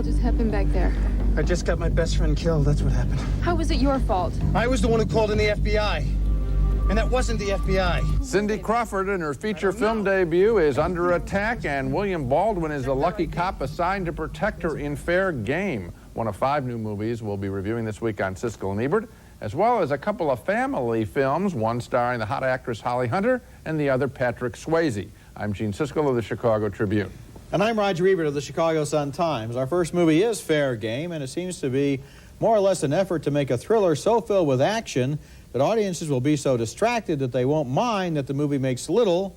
Just happened back there? I just got my best friend killed. That's what happened. How was it your fault? I was the one who called in the FBI. And that wasn't the FBI. Cindy Crawford in her feature film debut is under attack, and William Baldwin is the lucky cop assigned to protect her in Fair Game, one of 5 new movies we'll be reviewing this week on Siskel and Ebert, as well as a couple of family films, one starring the hot actress Holly Hunter and the other Patrick Swayze. I'm Gene Siskel of the Chicago Tribune. And I'm Roger Ebert of the Chicago Sun-Times. Our first movie is Fair Game, and it seems to be more or less an effort to make a thriller so filled with action that audiences will be so distracted that they won't mind that the movie makes little,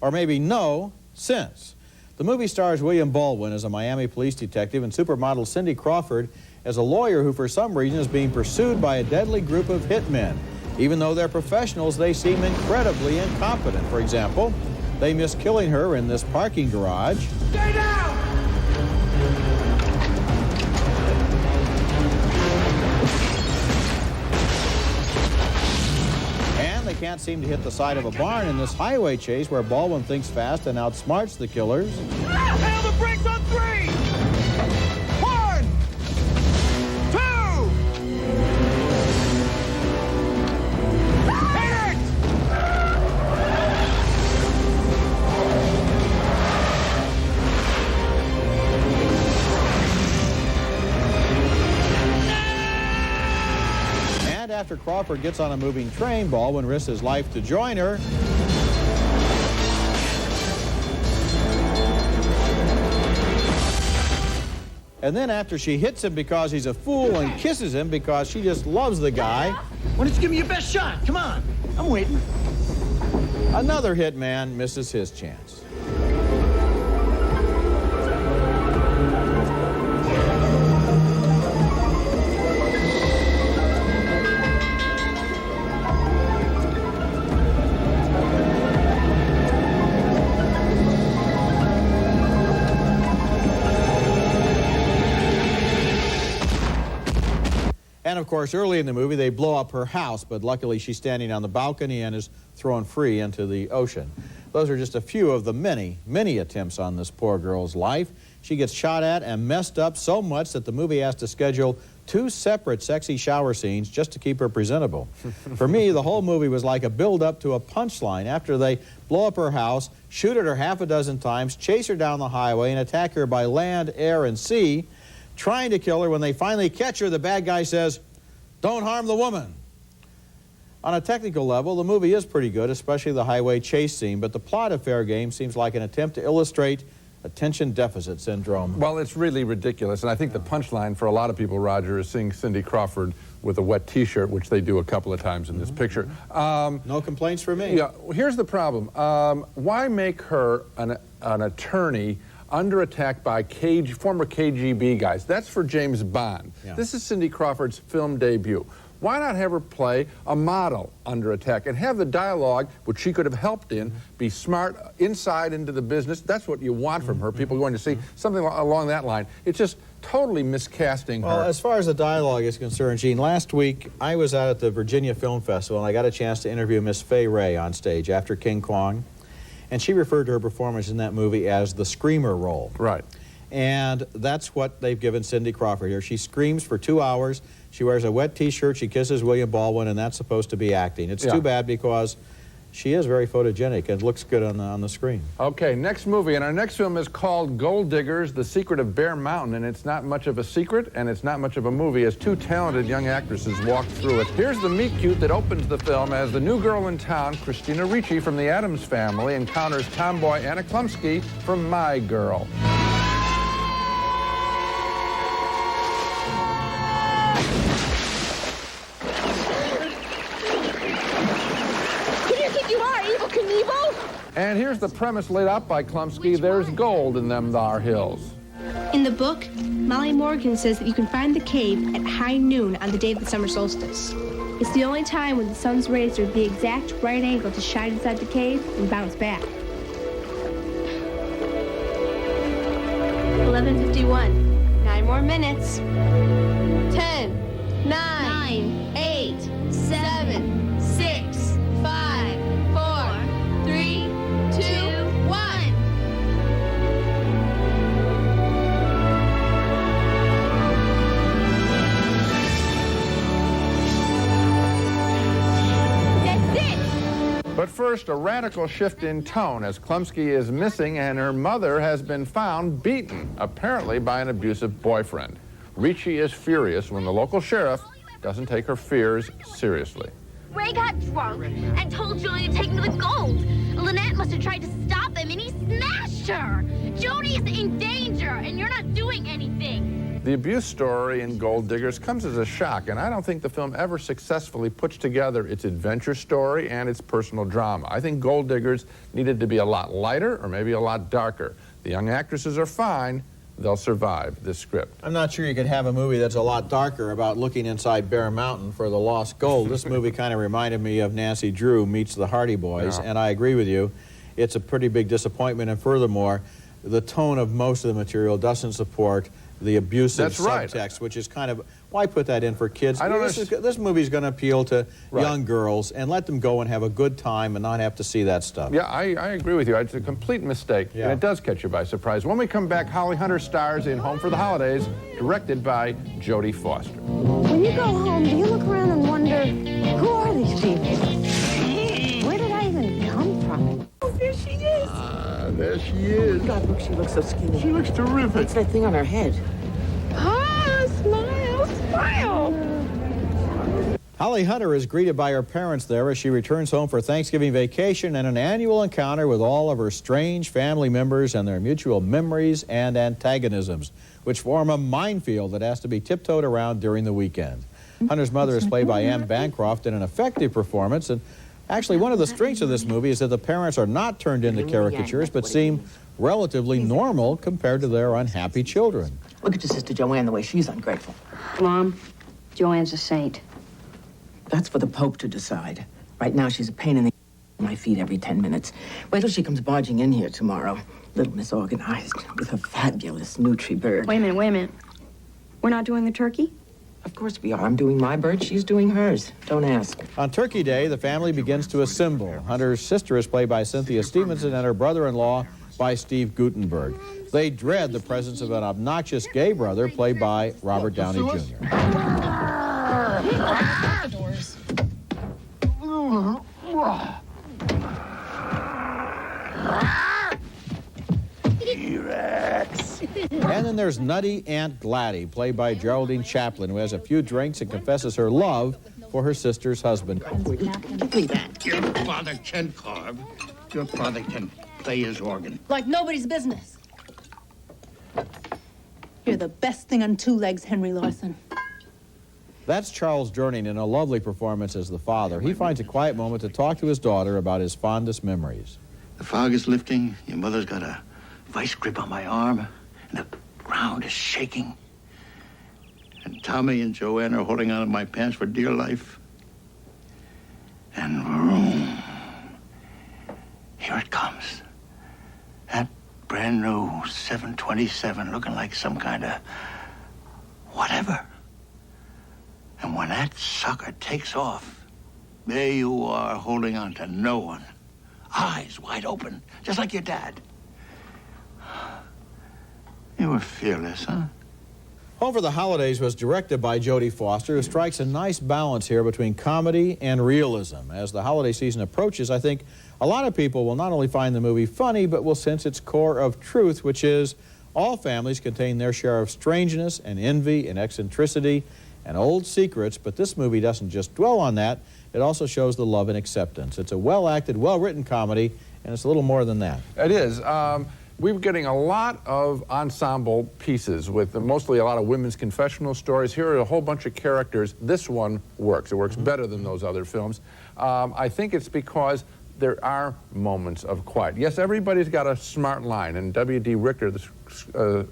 or maybe no, sense. The movie stars William Baldwin as a Miami police detective and supermodel Cindy Crawford as a lawyer who for some reason is being pursued by a deadly group of hitmen. Even though they're professionals, they seem incredibly incompetent. For example, they miss killing her in this parking garage. Stay down! And they can't seem to hit the side of a barn in this highway chase where Baldwin thinks fast and outsmarts the killers. Nail the brakes on 3! 1! 2! Hit it! And after Crawford gets on a moving train, Baldwin risks his life to join her. And then after she hits him because he's a fool and kisses him because she just loves the guy, Why don't you give me your best shot? Come on. I'm waiting. another hitman misses his chance. And of course, early in the movie, they blow up her house, but luckily she's standing on the balcony and is thrown free into the ocean. Those are just a few of the many, many attempts on this poor girl's life. She gets shot at and messed up so much that the movie has to schedule 2 separate sexy shower scenes just to keep her presentable. For me, the whole movie was like a build-up to a punchline after they blow up her house, shoot at her half a dozen times, chase her down the highway, and attack her by land, air, and sea. Trying to kill her. When they finally catch her, the bad guy says, "Don't harm the woman." On a technical level, the movie is pretty good, especially the highway chase scene, but the plot of Fair Game seems like an attempt to illustrate attention deficit syndrome. Well, it's really ridiculous, and I think the punchline for a lot of people, Roger, is seeing Cindy Crawford with a wet T-shirt, which they do a couple of times in this picture. No complaints for me. Yeah, here's the problem. Why make her an attorney under attack by former KGB guys? That's for James Bond. Yeah. This is Cindy Crawford's film debut. Why not have her play a model under attack and have the dialogue, which she could have helped in, be smart, inside into the business? That's what you want from her. People going to see something along that line. It's just totally miscasting her. Well, as far as the dialogue is concerned, Gene, last week I was out at the Virginia Film Festival and I got a chance to interview Miss Fay Wray on stage after King Kong. And she referred to her performance in that movie as the screamer role. Right. And that's what they've given Cindy Crawford here. She screams for 2 hours. She wears a wet T-shirt. She kisses William Baldwin, and that's supposed to be acting. It's too bad because she is very photogenic and looks good on the screen. Okay, next movie, and our next film is called Gold Diggers, The Secret of Bear Mountain, and it's not much of a secret, and it's not much of a movie as 2 talented young actresses walk through it. Here's the meet-cute that opens the film as the new girl in town, Christina Ricci from the Addams Family, encounters tomboy Anna Klumsky from My Girl. Who do you think you are, Evel Knievel? And here's the premise laid out by Klumsky. There's gold in them thar hills. In the book, Molly Morgan says that you can find the cave at high noon on the day of the summer solstice. It's the only time when the sun's rays are at the exact right angle to shine inside the cave and bounce back. 11:51. 9 more minutes. 10, 9, 8, 7, 6, 5, 4, 3, 2, 1. But first, a radical shift in tone as Klumsky is missing and her mother has been found beaten, apparently by an abusive boyfriend. Ricci is furious when the local sheriff doesn't take her fears seriously. Ray got drunk and told Jody to take me the gold. Lynette must have tried to stop him and he smashed her. Jody is in danger and you're not doing anything. The abuse story in Gold Diggers comes as a shock, and I don't think the film ever successfully puts together its adventure story and its personal drama. I think Gold Diggers needed to be a lot lighter or maybe a lot darker. The young actresses are fine. They'll survive this script. I'm not sure you could have a movie that's a lot darker about looking inside Bear Mountain for the lost gold. This movie kind of reminded me of Nancy Drew meets the Hardy Boys, Yeah. and I agree with you. It's a pretty big disappointment, and furthermore, the tone of most of the material doesn't support the abusive That's right. subtext, which is kind of, why put that in for kids? I don't This movie's going to appeal to Right. young girls, and let them go and have a good time and not have to see that stuff. Yeah, I agree with you. It's a complete mistake, Yeah. and it does catch you by surprise. When we come back, Holly Hunter stars in Home for the Holidays, directed by Jodie Foster. When you go home, do you look around and wonder, who are these people? Where did I even come from? Oh, there she is. There she is. God, look, she looks so skinny. She looks terrific. What's that thing on her head? Ah, smile, smile. Holly Hunter is greeted by her parents there as she returns home for Thanksgiving vacation and an annual encounter with all of her strange family members and their mutual memories and antagonisms, which form a minefield that has to be tiptoed around during the weekend. Hunter's mother is played by Anne Bancroft in an effective performance, and actually one of the strengths of this movie is that the parents are not turned into caricatures but seem relatively normal compared to their unhappy children. Look at your sister Joanne, the way she's ungrateful. Mom, Joanne's a saint. That's for the Pope to decide. Right now, she's a pain in the my feet every 10 minutes. Wait till she comes barging in here tomorrow. Little misorganized with her fabulous nutri bird. Wait a minute. We're not doing the turkey? Of course we are. I'm doing my bird. She's doing hers. Don't ask. On Turkey Day, the family begins to assemble. Hunter's sister is played by Cynthia Stevenson and her brother-in-law by Steve Guttenberg. They dread the presence of an obnoxious gay brother played by Robert Downey Jr. And then there's Nutty Aunt Gladdy, played by Geraldine Chaplin, who has a few drinks and confesses her love for her sister's husband. Give me that. Your father can carve. Your father can play his organ. Like nobody's business. You're the best thing on two legs, Henry Larson. That's Charles Durning in a lovely performance as the father. He finds a quiet moment to talk to his daughter about his fondest memories. The fog is lifting. Your mother's got a vice grip on my arm, and the ground is shaking. And Tommy and Joanne are holding on to my pants for dear life. And vroom, here it comes. That brand new 727 looking like some kind of whatever. And when that sucker takes off, there you are holding on to no one. Eyes wide open, just like your dad. You were fearless, huh? Home for the Holidays was directed by Jodie Foster, who strikes a nice balance here between comedy and realism. As the holiday season approaches, I think a lot of people will not only find the movie funny, but will sense its core of truth, which is all families contain their share of strangeness and envy and eccentricity and old secrets, but this movie doesn't just dwell on that, it also shows the love and acceptance. It's a well-acted, well-written comedy, and it's a little more than that. It is. We're getting a lot of ensemble pieces with mostly a lot of women's confessional stories. Here are a whole bunch of characters. This one works. It works better than those other films. I think it's because there are moments of quiet. Yes, everybody's got a smart line, and W.D. Richter, the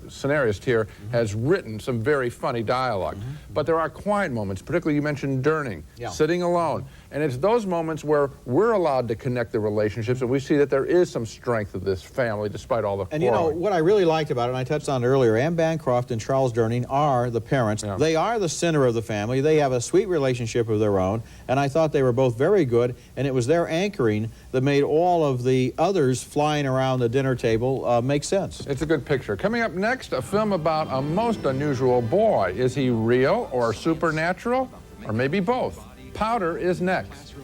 scenarist here, has written some very funny dialogue. But there are quiet moments, particularly you mentioned Durning, sitting alone. And it's those moments where we're allowed to connect the relationships, and we see that there is some strength of this family despite all the quarreling. And you know, what I really liked about it, and I touched on it earlier, Anne Bancroft and Charles Durning are the parents. Yeah. They are the center of the family. They have a sweet relationship of their own, and I thought they were both very good, and it was their anchoring that made all of the others flying around the dinner table make sense. It's a good picture. Coming up next, a film about a most unusual boy. Is he real or supernatural? Or maybe both? Powder is next.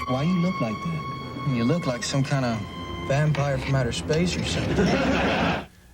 Why you look like that? You look like some kind of vampire from outer space or something.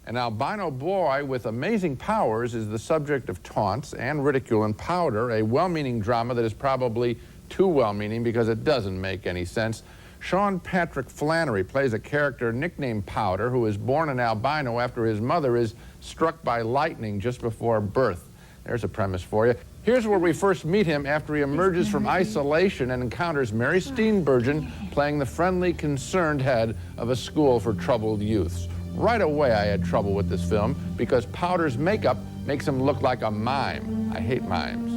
An albino boy with amazing powers is the subject of taunts and ridicule in Powder, a well-meaning drama that is probably too well-meaning because it doesn't make any sense. Sean Patrick Flannery plays a character nicknamed Powder who is born an albino after his mother is struck by lightning just before birth. There's a premise for you. Here's where we first meet him after he emerges from isolation and encounters Mary Steenburgen playing the friendly, concerned head of a school for troubled youths. Right away I had trouble with this film because Powder's makeup makes him look like a mime. I hate mimes.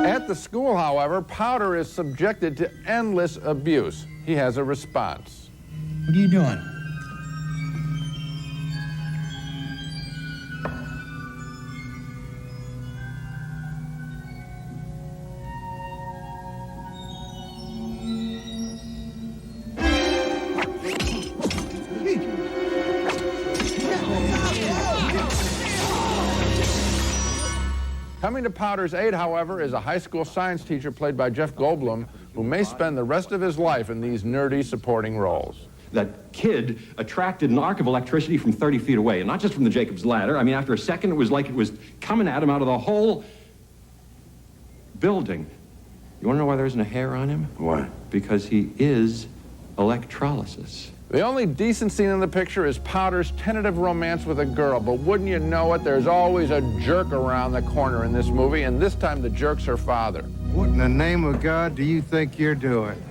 At the school, however, Powder is subjected to endless abuse. He has a response. What are you doing? Coming to Powder's aid, however, is a high school science teacher played by Jeff Goldblum, who may spend the rest of his life in these nerdy supporting roles. That kid attracted an arc of electricity from 30 feet away, and not just from the Jacob's Ladder. I mean, after a second, it was like it was coming at him out of the whole building. You want to know why there isn't a hair on him? Why? Because he is electrolysis. The only decent scene in the picture is Powder's tentative romance with a girl, but wouldn't you know it, there's always a jerk around the corner in this movie, and this time the jerk's her father. What in the name of God do you think you're doing?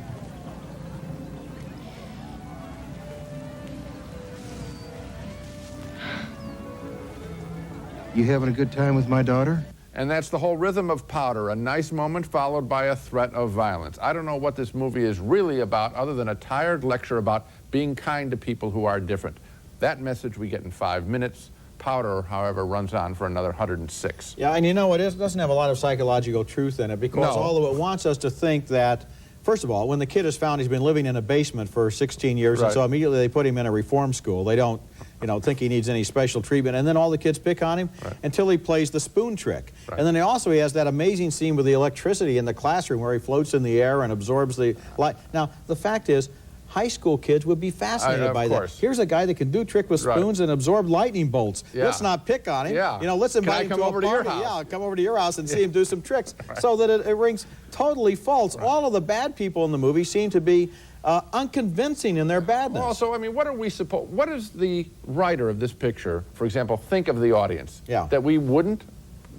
You having a good time with my daughter? And that's the whole rhythm of Powder, a nice moment followed by a threat of violence. I don't know what this movie is really about other than a tired lecture about being kind to people who are different. That message we get in 5 minutes. Powder, however, runs on for another 106. Yeah, and you know, it doesn't have a lot of psychological truth in it because all of it wants us to think that, first of all, when the kid is found, he's been living in a basement for 16 years, and so immediately they put him in a reform school. They don't, you know, think he needs any special treatment, and then all the kids pick on him until he plays the spoon trick. And then he has that amazing scene with the electricity in the classroom where he floats in the air and absorbs the light. Now, the fact is, high school kids would be fascinated by that. Here's a guy that can do trick with spoons and absorb lightning bolts. Let's not pick on him. You know, let's invite him to a party. Yeah, come over to your house and see him do some tricks. So that it rings totally false. All of the bad people in the movie seem to be unconvincing in their badness. Well, so, I mean, what does the writer of this picture, for example, think of the audience? That we wouldn't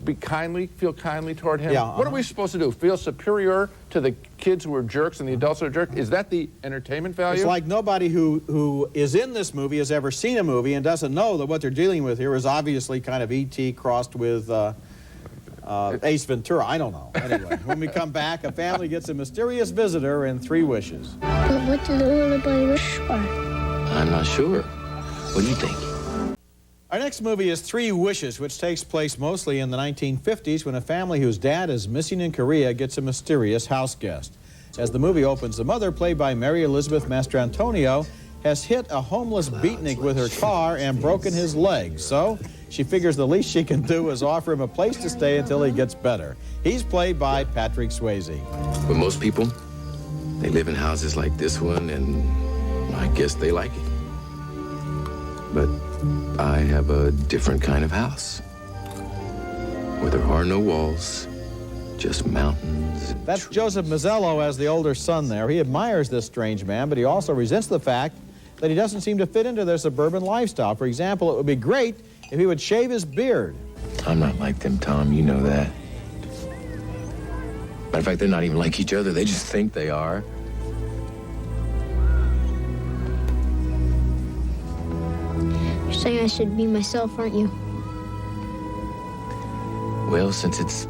feel kindly toward him? What are we supposed to do? Feel superior to the kids who are jerks and the adults who are jerks? Is that the entertainment value? It's like nobody who is in this movie has ever seen a movie and doesn't know that what they're dealing with here is obviously kind of E.T. crossed with Ace Ventura. I don't know. Anyway, when we come back, a family gets a mysterious visitor and 3 wishes. But what do the little boy wish for? I'm not sure. What do you think? Our next movie is 3 Wishes, which takes place mostly in the 1950s when a family whose dad is missing in Korea gets a mysterious house guest. As the movie opens, the mother, played by Mary Elizabeth Mastrantonio, has hit a homeless beatnik with her car and broken his leg. So she figures the least she can do is offer him a place to stay until he gets better. He's played by Patrick Swayze. But most people, they live in houses like this one, and I guess they like it. But I have a different kind of house, where there are no walls, just mountains. That's Joseph Mazzello as the older son there. He admires this strange man, but he also resents the fact that he doesn't seem to fit into their suburban lifestyle. For example, it would be great if he would shave his beard. I'm not like them, Tom. You know that. Matter of fact, they're not even like each other. They just think they are. You're saying I should be myself, aren't you? Well, since it's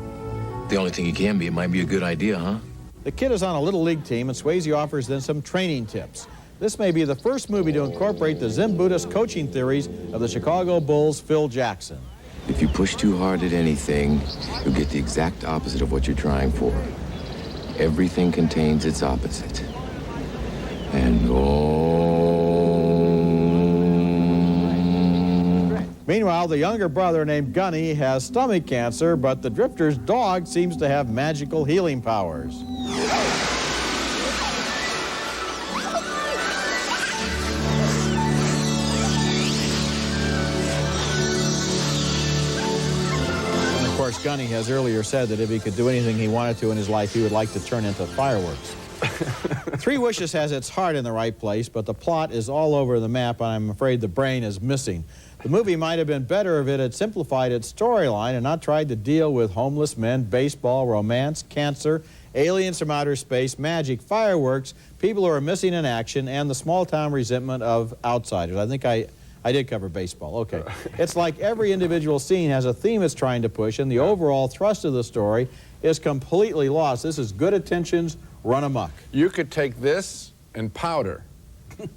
the only thing you can be, it might be a good idea, huh? The kid is on a little league team, and Swayze offers them some training tips. This may be the first movie to incorporate the Zen Buddhist coaching theories of the Chicago Bulls' Phil Jackson. If you push too hard at anything, you'll get the exact opposite of what you're trying for. Everything contains its opposite. And Meanwhile, the younger brother named Gunny has stomach cancer, but the Drifter's dog seems to have magical healing powers. Of course, Gunny has earlier said that if he could do anything he wanted to in his life, he would like to turn into fireworks. Three Wishes has its heart in the right place, but the plot is all over the map, and I'm afraid the brain is missing. The movie might have been better if it had simplified its storyline and not tried to deal with homeless men, baseball, romance, cancer, aliens from outer space, magic, fireworks, people who are missing in action, and the small-town resentment of outsiders. I think I did cover baseball. Okay. It's like every individual scene has a theme it's trying to push, and the overall thrust of the story is completely lost. This is good intentions run amok. You could take this and powder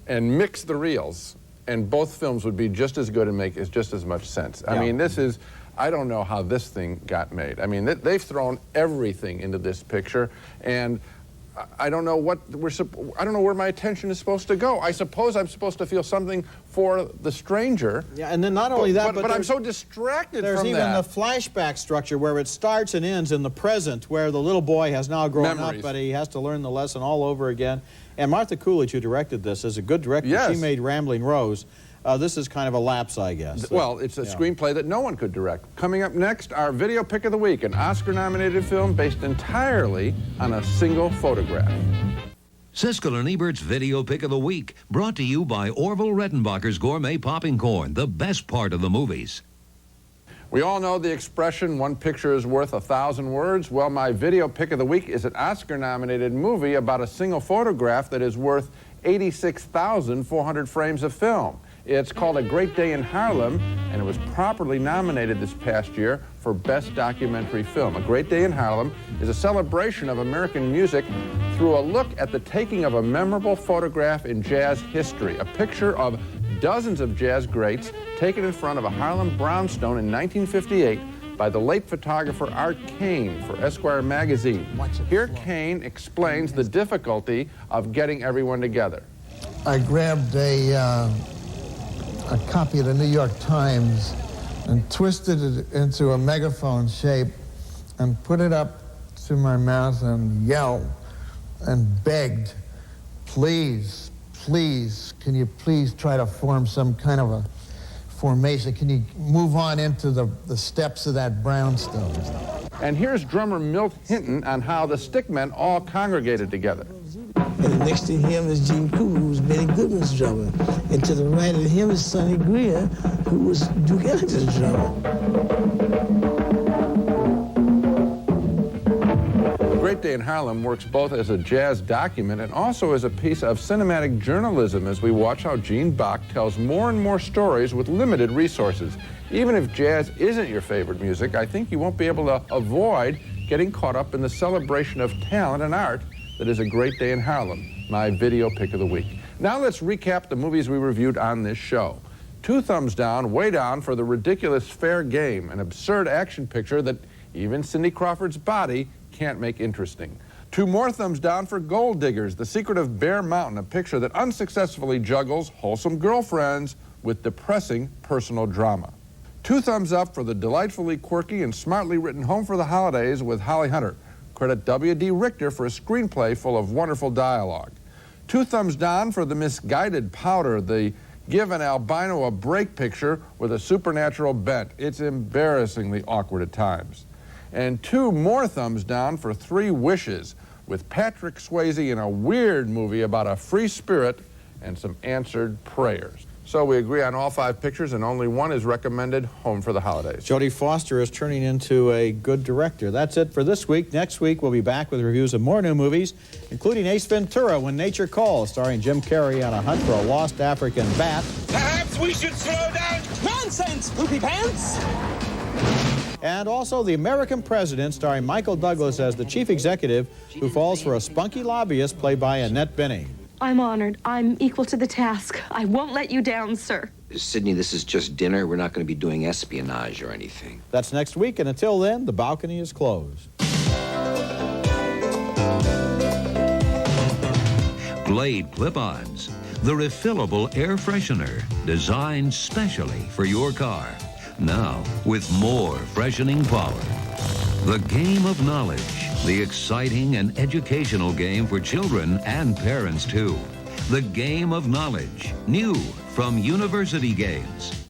and mix the reels, and both films would be just as good and make just as much sense. I mean, this is, I don't know how this thing got made. I mean, they've thrown everything into this picture, and I don't know what I don't know where my attention is supposed to go. I suppose I'm supposed to feel something for the stranger. Yeah, and then not only that, but I'm so distracted from that. There's even the flashback structure where it starts and ends in the present, where the little boy has now grown up, but he has to learn the lesson all over again. And Martha Coolidge, who directed this, is a good director. Yes. She made Rambling Rose. This is kind of a lapse, I guess. Well, it's a screenplay that no one could direct. Coming up next, our video pick of the week, an Oscar-nominated film based entirely on a single photograph. Siskel and Ebert's Video Pick of the Week, brought to you by Orville Redenbacher's Gourmet Popping Corn, the best part of the movies. We all know the expression, one picture is worth 1,000 words. Well, my video pick of the week is an Oscar-nominated movie about a single photograph that is worth 86,400 frames of film. It's called A Great Day in Harlem, and it was properly nominated this past year for Best Documentary Film. A Great Day in Harlem is a celebration of American music through a look at the taking of a memorable photograph in jazz history, a picture of dozens of jazz greats taken in front of a Harlem brownstone in 1958 by the late photographer Art Kane for Esquire magazine. Here Kane explains the difficulty of getting everyone together. I grabbed a copy of the New York Times and twisted it into a megaphone shape and put it up to my mouth and yelled and begged, please, please, can you please try to form some kind of a formation? Can you move on into the steps of that brownstone? And here's drummer Milt Hinton on how the Stickmen all congregated together. And next to him is Gene Kruger, who was Benny Goodman's drummer. And to the right of him is Sonny Greer, who was Duke Ellington's drummer. Great Day in Harlem works both as a jazz document and also as a piece of cinematic journalism as we watch how Gene Bach tells more and more stories with limited resources. Even if jazz isn't your favorite music, I think you won't be able to avoid getting caught up in the celebration of talent and art that is A Great Day in Harlem, my video pick of the week. Now let's recap the movies we reviewed on this show. 2 thumbs down, way down for the ridiculous Fair Game, an absurd action picture that even Cindy Crawford's body can't make interesting. 2 more thumbs down for Gold Diggers, The Secret of Bear Mountain, a picture that unsuccessfully juggles wholesome girlfriends with depressing personal drama. 2 thumbs up for the delightfully quirky and smartly written Home for the Holidays with Holly Hunter. Credit W.D. Richter for a screenplay full of wonderful dialogue. 2 thumbs down for The Misguided Powder, the give an albino a break picture with a supernatural bent. It's embarrassingly awkward at times. And 2 more thumbs down for 3 Wishes, with Patrick Swayze in a weird movie about a free spirit and some answered prayers. So we agree on all 5 pictures, and only one is recommended Home for the Holidays. Jodie Foster is turning into a good director. That's it for this week. Next week, we'll be back with reviews of more new movies, including Ace Ventura, When Nature Calls, starring Jim Carrey on a hunt for a lost African bat. Perhaps we should slow down. Nonsense, poopy pants! And also The American President, starring Michael Douglas as the chief executive who falls for a spunky lobbyist played by Annette Bening. I'm honored. I'm equal to the task. I won't let you down, sir. Sidney, this is just dinner. We're not going to be doing espionage or anything. That's next week, and until then, the balcony is closed. Glade Clip-Ons, the refillable air freshener designed specially for your car. Now, with more freshening power. The Game of Knowledge, the exciting and educational game for children and parents, too. The Game of Knowledge, new from University Games.